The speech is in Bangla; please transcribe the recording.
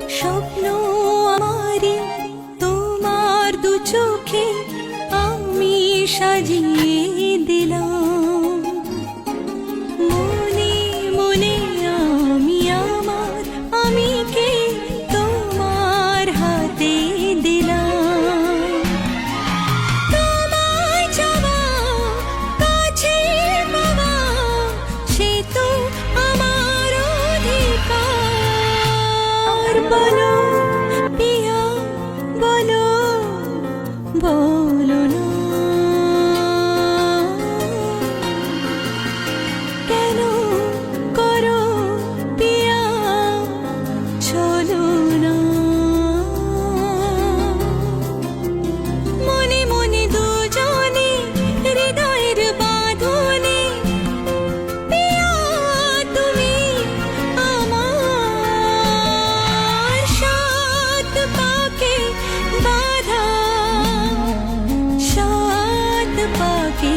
স্বপ্ন আমারে তোমার দু চোখে আমি সাজিয়ে দিলাম। মনে মনে আমি আমার আমিকে তোমার হাতে দিলাম। তোমায় চাওয়া, কাছে পাওয়া, সে তো আমার অধিকার। বলো পিয়া বলো, বলো না কেন করো পিয়া চলো না। মনে মনে দুজনে হৃদয়ের বাঁধনে পিয়া তুমি আমার। সাত পাকে বাঁধা, সাত পাকে